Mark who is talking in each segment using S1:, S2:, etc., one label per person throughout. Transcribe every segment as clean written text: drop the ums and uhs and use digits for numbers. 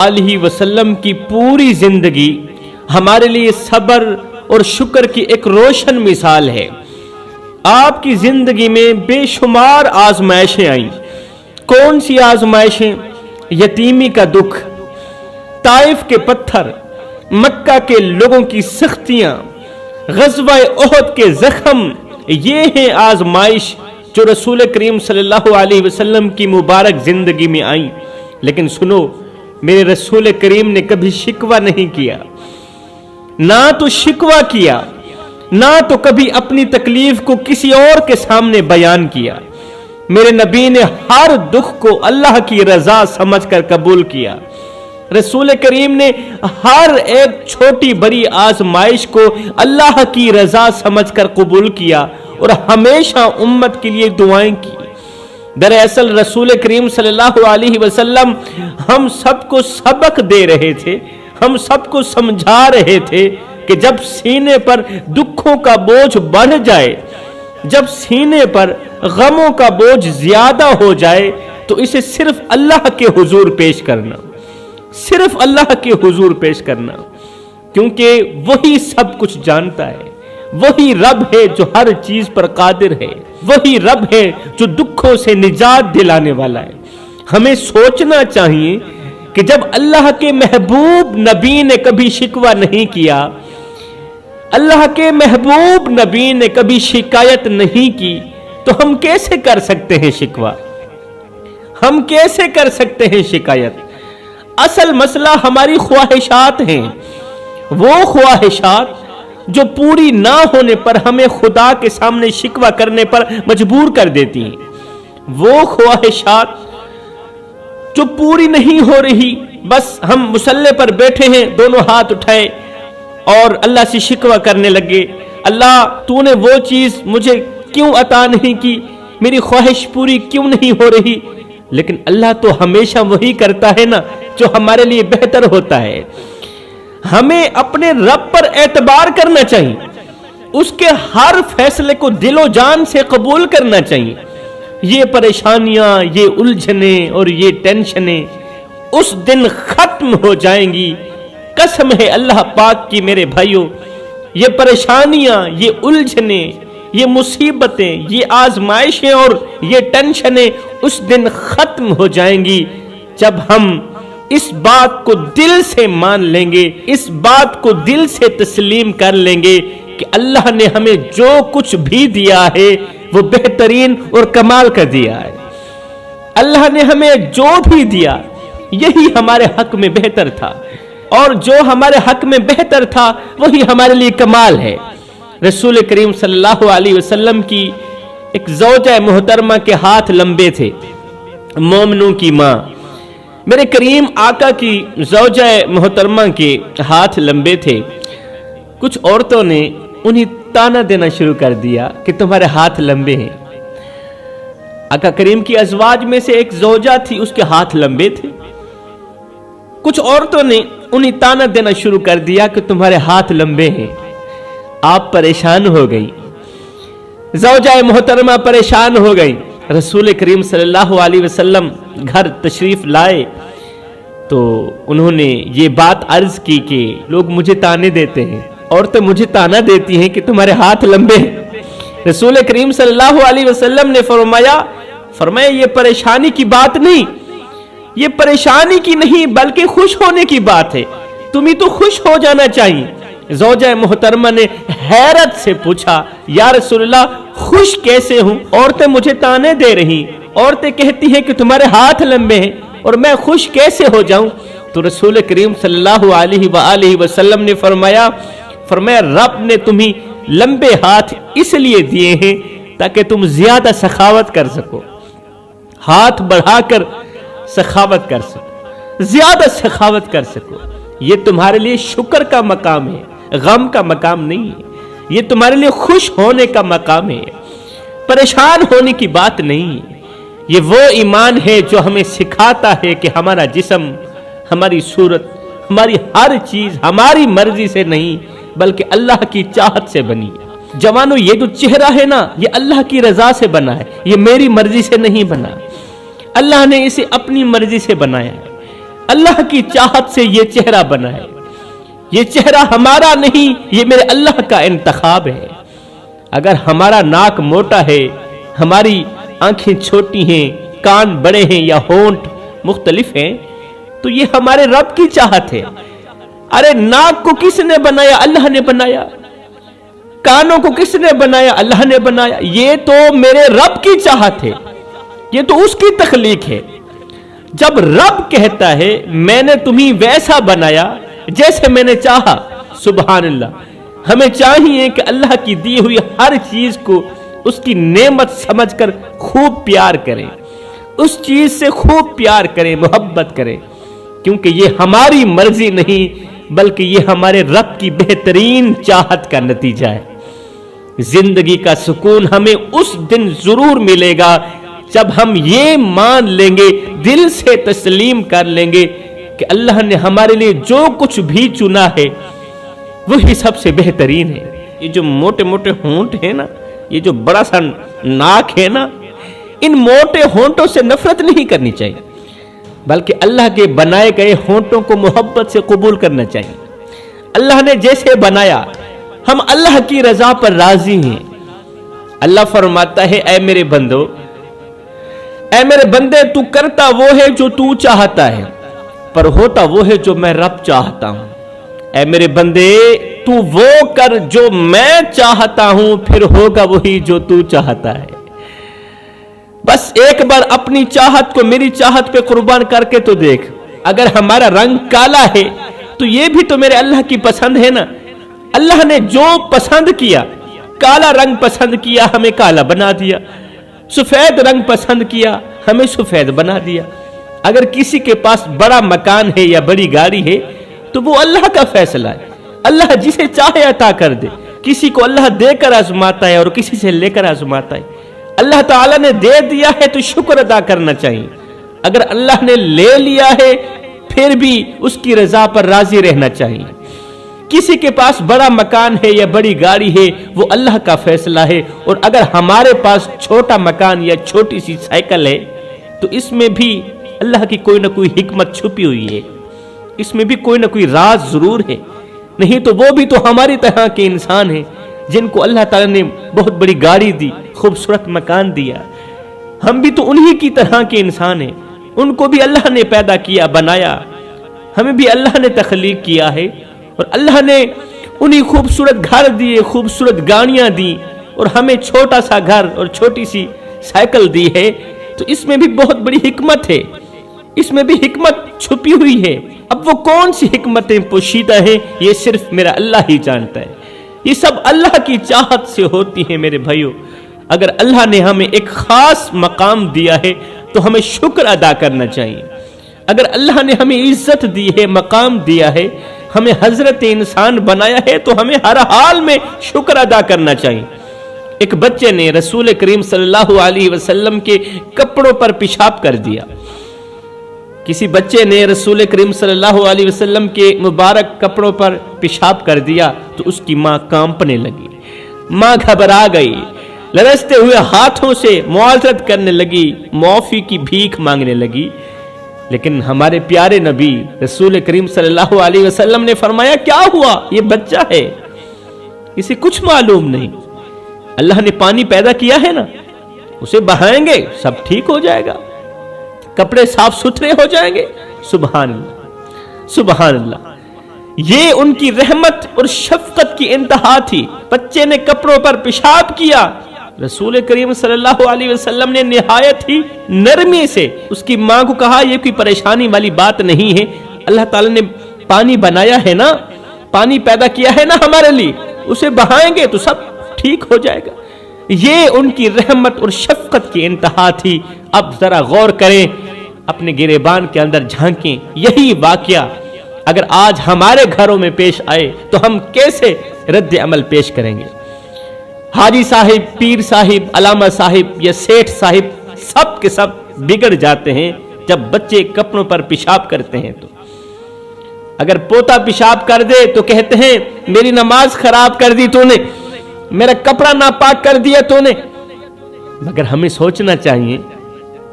S1: अलैहि वसल्लम की पूरी जिंदगी हमारे लिए सब्र और शुक्र की एक रोशन मिसाल है। आपकी जिंदगी में बेशुमार आजमाइशें आईं। कौन सी आजमाइशें? यतीमी का दुख, ताइफ के पत्थर, मक्का के लोगों की सख्तियां, ग़ज़वा ओहद के जख्म, ये हैं आजमाइश जो रसूल करीम सल्लल्लाहु अलैहि वसल्लम की मुबारक जिंदगी में आई। लेकिन सुनो, मेरे रसूल करीम ने कभी शिकवा नहीं किया, ना तो शिकवा किया, ना तो कभी अपनी तकलीफ को किसी और के सामने बयान किया। मेरे नबी ने हर दुख को अल्लाह की रजा समझकर कबूल किया। रसूल करीम ने हर एक छोटी बड़ी आजमाइश को अल्लाह की रजा समझकर कबूल किया और हमेशा उम्मत के लिए दुआएं की। दरअसल रसूल करीम सल्लल्लाहु अलैहि वसल्लम हम सबको सबक दे रहे थे, हम सबको समझा रहे थे कि जब सीने पर दुखों का बोझ बढ़ जाए, जब सीने पर गमों का बोझ ज्यादा हो जाए, तो इसे सिर्फ अल्लाह के हुजूर पेश करना, सिर्फ अल्लाह के हुजूर पेश करना, क्योंकि वही सब कुछ जानता है। वही रब है जो हर चीज पर कादिर है, वही रब है जो दुखों से निजात दिलाने वाला है। हमें सोचना चाहिए कि जब अल्लाह के महबूब नबी ने कभी शिकवा नहीं किया, अल्लाह के महबूब नबी ने कभी शिकायत नहीं की, तो हम कैसे कर सकते हैं शिकवा? हम कैसे कर सकते हैं शिकायत? असल मसला हमारी ख्वाहिशात हैं, वो ख्वाहिशात जो पूरी ना होने पर हमें खुदा के सामने शिकवा करने पर मजबूर कर देती हैं। वो ख्वाहिशात जो पूरी नहीं हो रही, बस हम मुसल्ले पर बैठे हैं, दोनों हाथ उठाए और अल्लाह से शिकवा करने लगे, अल्लाह तूने वो चीज मुझे क्यों अता नहीं की, मेरी ख्वाहिश पूरी क्यों नहीं हो रही। लेकिन अल्लाह तो हमेशा वही करता है ना जो हमारे लिए बेहतर होता है। हमें अपने रब पर एतबार करना चाहिए, उसके हर फैसले को दिलो जान से कबूल करना चाहिए। ये परेशानियां, ये उलझने और ये टेंशनें उस दिन खत्म हो जाएंगी, कसम है अल्लाह पाक की मेरे भाइयों। ये परेशानियां, ये उलझने, ये मुसीबतें, ये आजमाइशें और ये टेंशनें उस दिन खत्म हो जाएंगी जब हम इस बात को दिल से मान लेंगे, इस बात को दिल से तस्लीम कर लेंगे कि अल्लाह ने हमें जो कुछ भी दिया है वो बेहतरीन और कमाल का दिया है। अल्लाह ने हमें जो भी दिया यही हमारे हक में बेहतर था, और जो हमारे हक में बेहतर था वही हमारे लिए कमाल है। रसूल करीम सल्लल्लाहु अलैहि वसल्लम की एक ज़ौजा मोहतरमा के हाथ लंबे थे, मोमिनों की मां। मेरे करीम आका की ज़ौजा मोहतरमा के हाथ लंबे थे। कुछ औरतों ने उन्हें ताना देना शुरू कर दिया कि तुम्हारे हाथ लंबे हैं। आका करीम की अज़वाज में से एक ज़ौजा थी, उसके हाथ लंबे थे। कुछ औरतों ने उन्हें ताना देना शुरू कर दिया कि तुम्हारे हाथ लंबे हैं। आप परेशान हो गई, ज़ौजा मोहतरमा परेशान हो गई। रसूल करीम सल्लल्लाहु अलैहि वसल्लम घर तशरीफ लाए तो उन्होंने ये बात अर्ज की कि लोग मुझे ताने देते हैं, औरतें मुझे ताना देती हैं कि तुम्हारे हाथ लंबे हैं। रसूल करीम सल्लल्लाहु अलैहि वसल्लम ने फरमाया ये परेशानी की बात नहीं, ये परेशानी की नहीं बल्कि खुश होने की बात है, तुम्हें तो खुश हो जाना चाहिए। ज़ौजा मोहतरमा ने हैरत से पूछा, या रसूलल्लाह खुश कैसे हूं? औरतें मुझे ताने दे रही, औरतें कहती हैं कि तुम्हारे हाथ लंबे हैं और मैं खुश कैसे हो जाऊं? तो रसूल करीम सल्लल्लाहु अलैहि वसल्लम ने फरमाया रब ने तुम्हें लंबे हाथ इसलिए दिए हैं ताकि तुम ज्यादा सखावत कर सको, हाथ बढ़ाकर सखावत कर सको, ज्यादा सखावत कर सको। ये तुम्हारे लिए शुक्र का मकाम है, गम का मकाम नहीं है। ये तुम्हारे लिए खुश होने का मकाम है, परेशान होने की बात नहीं है। ये वो ईमान है जो हमें सिखाता है कि हमारा जिस्म, हमारी सूरत, हमारी हर चीज हमारी मर्जी से नहीं बल्कि अल्लाह की चाहत से बनी है। जवानों, ये जो चेहरा है ना, ये अल्लाह की रजा से बना है, ये मेरी मर्जी से नहीं बना। अल्लाह ने इसे अपनी मर्जी से बनाया है। अल्लाह की चाहत से ये चेहरा बना है। ये चेहरा हमारा नहीं, ये मेरे अल्लाह का इंतखाब है। अगर हमारा नाक मोटा है, हमारी आंखें छोटी हैं, कान बड़े हैं या होंठ मुख्तलिफ हैं, तो ये हमारे रब की चाहत है। अरे नाक को किसने बनाया? अल्लाह ने बनाया। कानों को किसने बनाया? अल्लाह ने बनाया। ये तो मेरे रब की चाहत है, ये तो उसकी तख्लीक है। जब रब कहता है मैंने तुम्हें वैसा बनाया जैसे मैंने चाहा, सुभान अल्लाह। हमें चाहिए कि अल्लाह की दी हुई हर चीज को उसकी नेमत समझकर खूब प्यार करें, उस चीज से खूब प्यार करें, मोहब्बत करें, क्योंकि ये हमारी मर्जी नहीं बल्कि ये हमारे रब की बेहतरीन चाहत का नतीजा है। जिंदगी का सुकून हमें उस दिन जरूर मिलेगा जब हम ये मान लेंगे, दिल से तस्लीम कर लेंगे कि अल्लाह ने हमारे लिए जो कुछ भी चुना है वही सबसे बेहतरीन है। ये जो मोटे मोटे होंठ है ना, ये जो बड़ा सा नाक है ना, इन मोटे होंठों से नफरत नहीं करनी चाहिए, बल्कि अल्लाह के बनाए गए होंठों को मोहब्बत से कबूल करना चाहिए। अल्लाह ने जैसे बनाया, हम अल्लाह की रजा पर राजी हैं। अल्लाह फरमाता है, ऐ मेरे बंदो, ऐ मेरे बंदे, तू करता वो है जो तू चाहता है, पर होता वो है जो मैं रब चाहता हूं। ऐ मेरे बंदे, तू वो कर जो मैं चाहता हूं, फिर होगा वही जो तू चाहता है। बस एक बार अपनी चाहत को मेरी चाहत पे कुर्बान करके तो देख। अगर हमारा रंग काला है तो ये भी तो मेरे अल्लाह की पसंद है ना। अल्लाह ने जो पसंद किया, काला रंग पसंद किया, हमें काला बना दिया। सफेद रंग पसंद किया, हमें सफेद बना दिया। अगर किसी के पास बड़ा मकान है या बड़ी गाड़ी है तो वो अल्लाह का फैसला है। अल्लाह जिसे चाहे अता कर दे। किसी को अल्लाह देकर आजमाता है और किसी से लेकर आजमाता है। अल्लाह ताला ने दे दिया है तो शुक्र अदा करना चाहिए। अगर अल्लाह ने ले लिया है फिर भी उसकी रजा पर राजी रहना चाहिए। किसी के पास बड़ा मकान है या बड़ी गाड़ी है, वो अल्लाह का फैसला है। और अगर हमारे पास छोटा मकान या छोटी सी साइकिल है तो इसमें भी अल्लाह की कोई ना कोई हिकमत छुपी हुई है, इसमें भी कोई ना कोई राज जरूर है। नहीं तो वो भी तो हमारी तरह के इंसान हैं जिनको अल्लाह ताला ने बहुत बड़ी गाड़ी दी, खूबसूरत मकान दिया। हम भी तो उन्हीं की तरह के इंसान हैं। उनको भी अल्लाह ने पैदा किया, बनाया। हमें भी अल्लाह ने तख्लीक किया है और अल्लाह ने उन्हीं खूबसूरत घर दिए, खूबसूरत गाड़ियां दी और हमें छोटा सा घर और छोटी सी साइकिल दी है। तो इसमें भी बहुत बड़ी हिकमत है, इसमें भी हिकमत छुपी हुई है। अब वो कौन सी हिकमतें पोशीदा हैं, ये सिर्फ मेरा अल्लाह ही जानता है। ये सब अल्लाह की चाहत से होती है मेरे भाइयों। अगर अल्लाह ने हमें एक खास मकाम दिया है तो हमें शुक्र अदा करना चाहिए। अगर अल्लाह ने हमें इज्जत दी है, मकाम दिया है, हमें हजरत इंसान बनाया है, तो हमें हर हाल में शुक्र अदा करना चाहिए। एक बच्चे ने रसूल करीम सल्लल्लाहु अलैहि वसल्लम के कपड़ों पर पेशाब कर दिया। किसी बच्चे ने रसूल करीम सल्लल्लाहु अलैहि वसल्लम के मुबारक कपड़ों पर पेशाब कर दिया तो उसकी मां कांपने लगी। मां घबरा गई, लरजते हुए हाथों से मुआवजत करने लगी, माफी की भीख मांगने लगी। लेकिन हमारे प्यारे नबी रसूल करीम सल्लल्लाहु अलैहि वसल्लम ने फरमाया, क्या हुआ? ये बच्चा है, इसे कुछ मालूम नहीं। अल्लाह ने पानी पैदा किया है ना, उसे बहाएंगे, सब ठीक हो जाएगा, कपड़े साफ सुथरे हो जाएंगे। सुभान अल्लाह, सुभान अल्लाह। ये उनकी रहमत और शफकत की इंतहा थी। बच्चे ने कपड़ों पर पेशाब किया, रसूल करीम सल्लल्लाहु अलैहि वसल्लम ने निहायत ही नरमी से उसकी मां को कहा, यह कोई परेशानी वाली बात नहीं है, अल्लाह ताला ने पानी बनाया है ना, पानी पैदा किया है ना हमारे लिए, उसे बहाएंगे तो सब ठीक हो जाएगा। ये उनकी रहमत और शफकत की इंतहा थी। अब जरा गौर करें, अपने गिरेबान के अंदर झांकें। यही वाकया अगर आज हमारे घरों में पेश आए तो हम कैसे रद्द अमल पेश करेंगे? हाजी साहिब, पीर साहिब, अलामा साहिब या सेठ साहिब सब के सब बिगड़ जाते हैं जब बच्चे कपड़ों पर पेशाब करते हैं। तो अगर पोता पेशाब कर दे तो कहते हैं मेरी नमाज खराब कर दी तूने, मेरा कपड़ा नापाक कर दिया तूने। मगर हमें सोचना चाहिए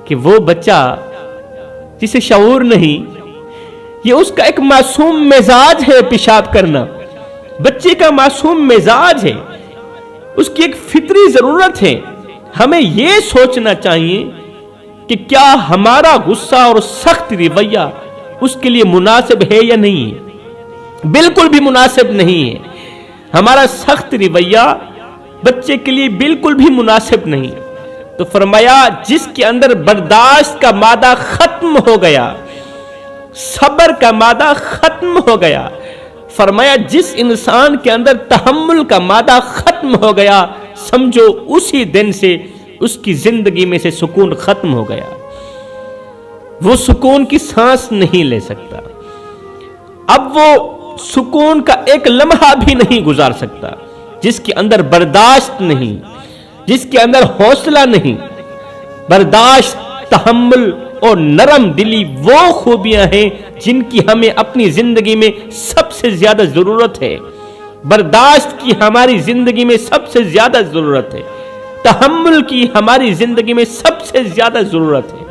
S1: कि वो बच्चा जिसे शऊर नहीं, یہ اس کا ایک معصوم مزاج ہے پیشاب کرنا، بچے کا معصوم مزاج ہے، اس کی ایک فطری ضرورت ہے۔ ہمیں یہ سوچنا چاہیے کہ کیا ہمارا غصہ اور سخت رویہ اس کے لیے مناسب ہے یا نہیں ہے۔ بالکل بھی مناسب نہیں ہے، ہمارا سخت رویہ بچے کے لیے بالکل بھی مناسب نہیں۔ تو فرمایا جس کے اندر برداشت کا مادہ ختم ہو گیا، صبر کا مادہ ختم ہو گیا، فرمایا جس انسان کے اندر تحمل کا مادہ ختم ہو گیا، سمجھو اسی دن سے اس کی زندگی میں سے سکون ختم ہو گیا، وہ سکون کی سانس نہیں لے سکتا، اب وہ سکون کا ایک لمحہ بھی نہیں گزار سکتا۔ جس کے اندر برداشت نہیں، جس کے اندر حوصلہ نہیں، برداشت، تحمل اور نرم دلی وہ خوبیاں ہیں جن کی ہمیں اپنی زندگی میں سب سے زیادہ ضرورت ہے۔ برداشت کی ہماری زندگی میں سب سے زیادہ ضرورت ہے، تحمل کی ہماری زندگی میں سب سے زیادہ ضرورت ہے۔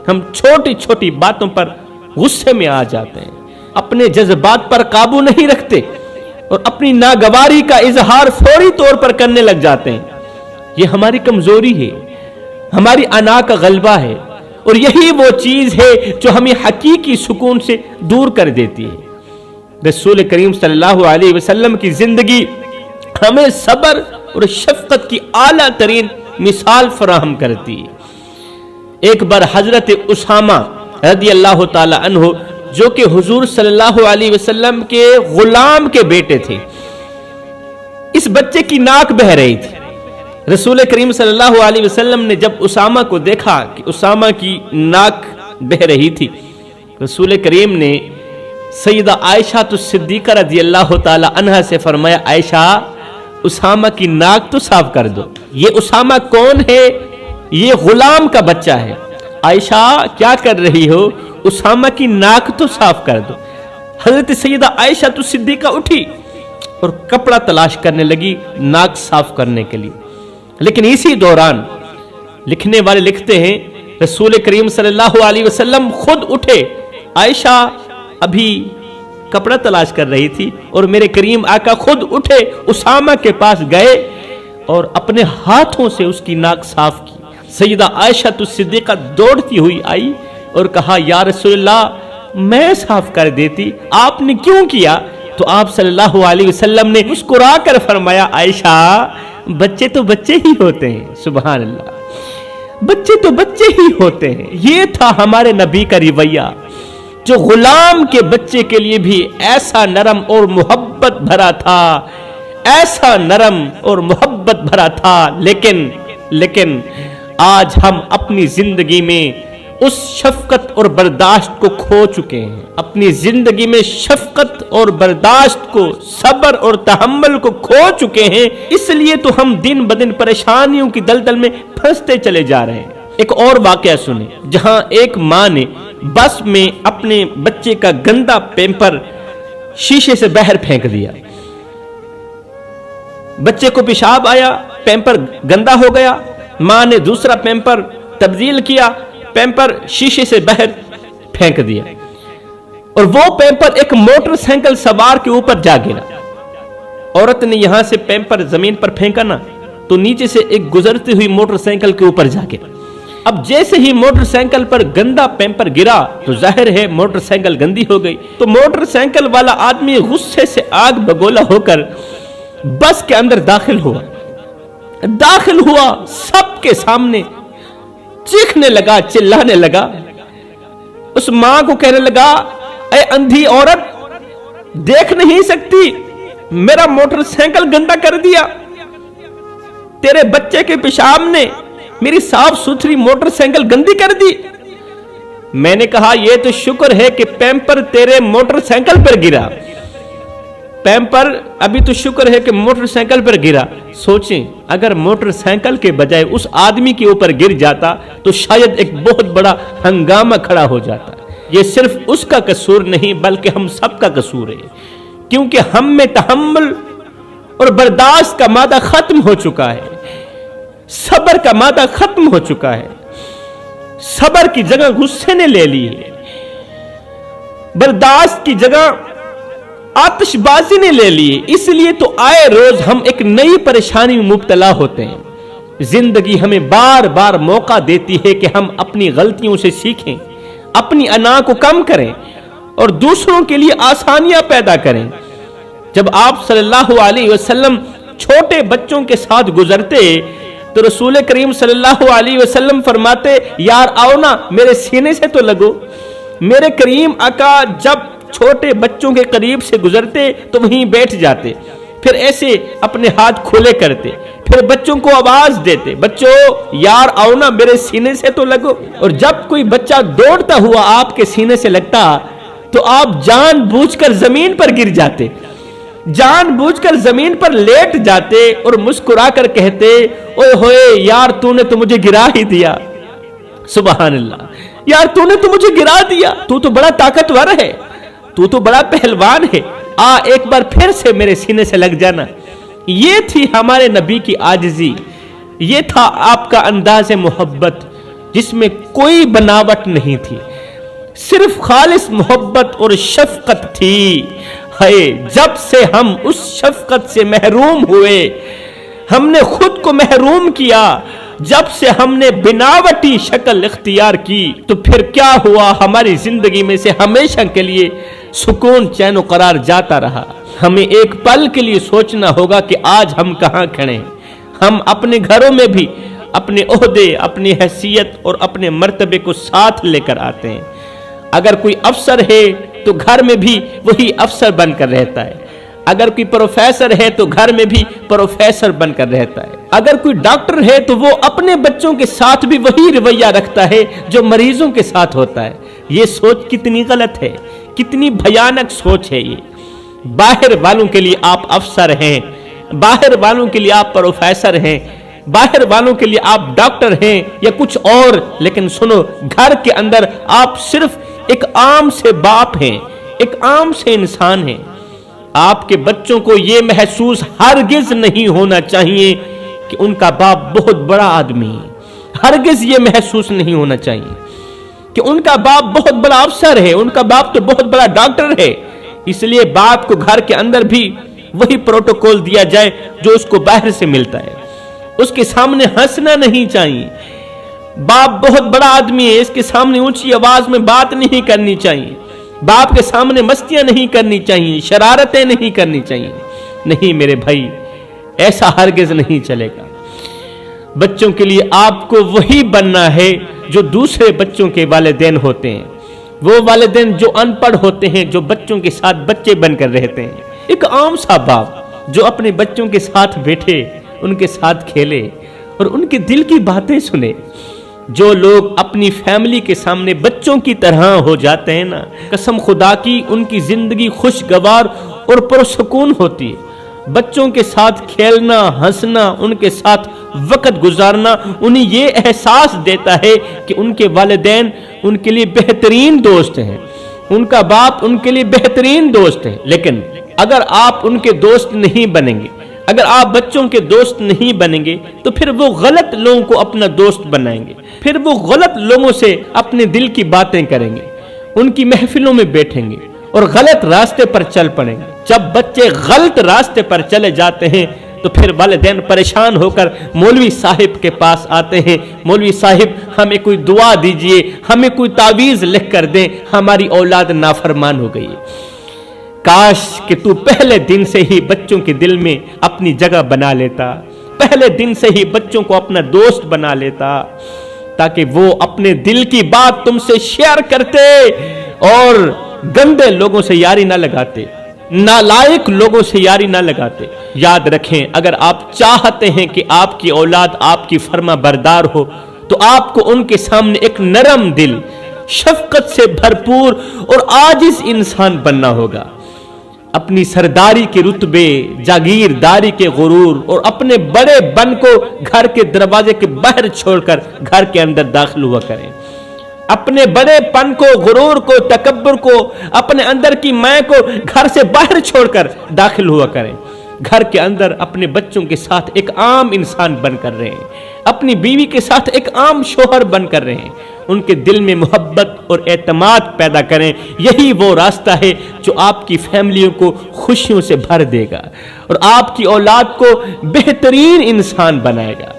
S1: ہم چھوٹی چھوٹی باتوں پر غصے میں آ جاتے ہیں، اپنے جذبات پر قابو نہیں رکھتے اور اپنی ناگواری کا اظہار فوری طور پر کرنے لگ جاتے ہیں۔ یہ ہماری کمزوری ہے، ہماری انا کا غلبہ ہے، اور یہی وہ چیز ہے جو ہمیں حقیقی سکون سے دور کر دیتی ہے۔ رسول کریم صلی اللہ علیہ وسلم کی زندگی ہمیں صبر اور شفقت کی اعلیٰ ترین مثال فراہم کرتی ہے۔ ایک بار حضرت اسامہ رضی اللہ تعالی عنہ جو کہ حضور صلی اللہ علیہ وسلم کے غلام کے بیٹے تھے، اس بچے کی ناک بہہ رہی تھی۔ رسول کریم صلی اللہ علیہ وسلم نے جب اسامہ کو دیکھا کہ اسامہ کی ناک بہہ رہی تھی، رسول کریم نے سیدہ عائشہ صدیقہ رضی اللہ تعالی عنہا سے فرمایا، عائشہ اسامہ کی ناک تو صاف کر دو۔ یہ اسامہ کون ہے؟ یہ غلام کا بچہ ہے۔ عائشہ کیا کر رہی ہو؟ اسامہ کی ناک تو صاف کر دو۔ حضرت سیدہ عائشہ صدیقہ اٹھی اور کپڑا تلاش کرنے لگی ناک صاف کرنے کے لیے، لیکن اسی دوران لکھنے والے لکھتے ہیں رسول کریم صلی اللہ علیہ وسلم خود اٹھے، عائشہ ابھی کپڑا تلاش کر رہی تھی اور میرے کریم آقا خود اٹھے، اسامہ کے پاس گئے اور اپنے ہاتھوں سے اس کی ناک صاف کی۔ سیدہ عائشہ صدیقہ دوڑتی ہوئی آئی اور کہا، یا رسول اللہ میں صاف کر دیتی، آپ نے کیوں کیا؟ تو آپ صلی اللہ علیہ وسلم نے مسکرا کر فرمایا، عائشہ بچے تو بچے ہی ہوتے ہیں، سبحان اللہ، بچے تو بچے ہی ہوتے ہیں۔ یہ تھا ہمارے نبی کا رویہ، جو غلام کے بچے کے لیے بھی ایسا نرم اور محبت بھرا تھا، ایسا نرم اور محبت بھرا تھا۔ لیکن آج ہم اپنی زندگی میں اس شفقت اور برداشت کو کھو چکے ہیں، اپنی زندگی میں شفقت اور برداشت کو، صبر اور تحمل کو کھو چکے ہیں، اس لیے تو ہم دن بدن پریشانیوں کی دلدل میں پھنستے چلے جا رہے ہیں۔ ایک اور واقعہ سنیں، جہاں ایک ماں نے بس میں اپنے بچے کا گندا پیمپر شیشے سے باہر پھینک دیا، بچے کو پیشاب آیا، پیمپر گندا ہو گیا، ماں نے دوسرا پیمپر تبدیل کیا، پیمپر شیشے سے باہر پھینک دیا، اور وہ پیمپر ایک موٹر سائیکل سوار کے اوپر جا گرا۔ عورت نے یہاں سے پیمپر زمین پر پھینکا نا، تو نیچے سے ایک گزرتی ہوئی موٹر سائیکل کے اوپر جا گرا۔ اب جیسے ہی موٹر سائیکل پر گندا پیمپر گرا تو ظاہر ہے موٹر سائیکل گندی ہو گئی، تو موٹر سائیکل والا آدمی غصے سے آگ بگولا ہو کر بس کے اندر داخل ہوا، سب کے سامنے چیخنے لگا، چلانے لگا، اس ماں کو کہنے لگا، اے اندھی عورت، دیکھ نہیں سکتی، میرا موٹر سائیکل گندا کر دیا، تیرے بچے کے پیشاب نے میری صاف ستھری موٹر سائیکل گندی کر دی۔ میں نے کہا یہ تو شکر ہے کہ پیمپر تیرے موٹر سائیکل پر گرا، پیمپر ابھی تو شکر ہے کہ موٹر سائیکل پر گرا۔ سوچیں اگر موٹر سائیکل کے بجائے اس آدمی کے اوپر گر جاتا تو شاید ایک بہت بڑا ہنگامہ کھڑا ہو جاتا۔ یہ صرف اس کا قصور نہیں بلکہ ہم سب کا قصور ہے، کیونکہ ہم میں تحمل اور برداشت کا مادہ ختم ہو چکا ہے، صبر کا مادہ ختم ہو چکا ہے، صبر کی جگہ غصے نے لے لی ہے۔ बर्दाश्त की जगह आतिशबाजी ने ले ली, इसलिए तो आए रोज हम एक नई परेशानी में मुब्तला होते हैं। जिंदगी हमें बार बार मौका देती है कि हम अपनी गलतियों से सीखें, अपनी अना को कम करें और दूसरों के लिए आसानियां पैदा करें। जब आप सल्लल्लाहु अलैहि वसल्लम छोटे बच्चों के साथ गुजरते तो रसूल करीम सल्लल्लाहु अलैहि वसल्लम फरमाते, यार आओ ना मेरे सीने से तो लगो। मेरे करीम आका जब छोटे बच्चों के करीब से गुजरते तो वहीं बैठ जाते, फिर ऐसे अपने हाथ खुले करते, फिर बच्चों को आवाज देते, बच्चों यार आओ ना मेरे सीने से तो लगो। और जब कोई बच्चा दौड़ता हुआ आपके सीने से लगता तो आप जानबूझकर जमीन पर गिर जाते, जानबूझकर जमीन पर लेट जाते और मुस्कुराकर कहते, ओए होए यार तूने तो मुझे गिरा ही दिया, सुभान अल्लाह, यार तूने तो मुझे गिरा दिया, तू तो बड़ा ताकतवर है, तू तो बड़ा पहलवान है, आ एक बार फिर से मेरे सीने से लग जाना। ये थी हमारे नबी की आजिज़ी, ये था आपका अंदाज़े मोहब्बत जिसमें कोई बनावट नहीं थी, सिर्फ खालिस मोहब्बत और शफकत थी। है जब से हम उस शफकत से महरूम हुए, हमने खुद को महरूम किया, जब से हमने बिनावटी शक्ल इख्तियार की, तो फिर क्या हुआ, हमारी जिंदगी में से हमेशा के लिए सुकून चैन और करार जाता रहा। हमें एक पल के लिए सोचना होगा कि आज हम कहाँ खड़े हैं। हम अपने घरों में भी अपने ओहदे, अपनी हैसियत और अपने मर्तबे को साथ लेकर आते हैं। अगर कोई अफसर है तो घर में भी वही अफसर बनकर रहता है, अगर कोई प्रोफेसर है तो घर में भी प्रोफेसर बनकर रहता है, अगर कोई डॉक्टर है तो वो अपने बच्चों के साथ भी वही रवैया रखता है जो मरीजों के साथ होता है। ये सोच कितनी गलत है, कितनी भयानक सोच है ये। बाहर वालों के लिए आप अफसर हैं, बाहर वालों के लिए आप प्रोफेसर हैं, बाहर वालों के लिए आप डॉक्टर हैं या कुछ और, लेकिन सुनो, घर के अंदर आप सिर्फ एक आम से बाप हैं, एक आम से इंसान हैं। आपके बच्चों को यह महसूस हरगिज नहीं होना चाहिए कि उनका बाप बहुत बड़ा आदमी है। हरगिज ये महसूस नहीं होना चाहिए कि उनका बाप बहुत बड़ा अफसर है, उनका बाप तो बहुत बड़ा डॉक्टर है। इसलिए बाप को घर के अंदर भी वही प्रोटोकॉल दिया जाए जो उसको बाहर से मिलता है। उसके सामने हंसना नहीं चाहिए, बाप बहुत बड़ा आदमी है, इसके सामने ऊंची आवाज में बात नहीं करनी चाहिए, बाप के सामने मस्तियां नहीं करनी चाहिए, शरारतें नहीं करनी चाहिए। नहीं मेरे भाई, ऐसा हरगिज नहीं चलेगा। बच्चों के लिए आपको वही बनना है जो दूसरे बच्चों के वालिदैन होते हैं, वो वालिदैन जो अनपढ़ होते हैं, जो बच्चों के साथ बच्चे बनकर रहते हैं। एक आम सा बाप जो अपने बच्चों के साथ बैठे, उनके साथ खेले और उनके दिल की बातें सुने। जो लोग अपनी फैमिली के सामने बच्चों की तरह हो जाते हैं ना, कसम खुदा की उनकी जिंदगी खुशगवार और पुरसुकून होती है। बच्चों के साथ खेलना, हंसना, उनके साथ वक्त गुजारना उन्हें ये एहसास देता है कि उनके वालिदैन उनके लिए बेहतरीन दोस्त हैं, उनका बाप उनके लिए बेहतरीन दोस्त है। लेकिन अगर आप उनके दोस्त नहीं बनेंगे, अगर आप बच्चों के दोस्त नहीं बनेंगे, तो फिर वो गलत लोगों को अपना दोस्त बनाएंगे, फिर वो गलत लोगों से अपने दिल की बातें करेंगे, उनकी महफिलों में बैठेंगे और गलत रास्ते पर चल पड़ेंगे। जब बच्चे गलत रास्ते पर चले जाते हैं तो फिर वालिदैन परेशान होकर मौलवी साहिब के पास आते हैं, मौलवी साहिब हमें कोई दुआ दीजिए, हमें कोई तावीज लिख कर दें, हमारी औलाद नाफरमान हो गई है। काश कि तू पहले दिन से ही बच्चों के दिल में अपनी जगह बना लेता, पहले दिन से ही बच्चों को अपना दोस्त बना लेता, ताकि वो अपने दिल की बात तुमसे शेयर करते और गंदे लोगों से यारी ना लगाते, नालायक लोगों से यारी ना लगाते। याद रखें, अगर आप चाहते हैं कि आपकी औलाद आपकी फर्मा बरदार हो, तो आपको उनके सामने एक नरम दिल, शफकत से भरपूर और आजिज इंसान बनना होगा। अपनी सरदारी के रुतबे, जागीरदारी के गुरूर और अपने बड़े बन को घर के दरवाजे के बाहर छोड़कर घर के अंदर दाखिल हुआ करें। अपने बड़ेपन को, गुरूर को, तकब्बुर को, अपने अंदर की मैं को घर से बाहर छोड़कर दाखिल हुआ करें। घर के अंदर अपने बच्चों के साथ एक आम इंसान बनकर रहें, अपनी बीवी के साथ एक आम शोहर बनकर रहें, ان کے دل میں محبت اور اعتماد پیدا کریں. یہی وہ راستہ ہے جو آپ کی فیملیوں کو خوشیوں سے بھر دے گا اور آپ کی اولاد کو بہترین انسان بنائے گا.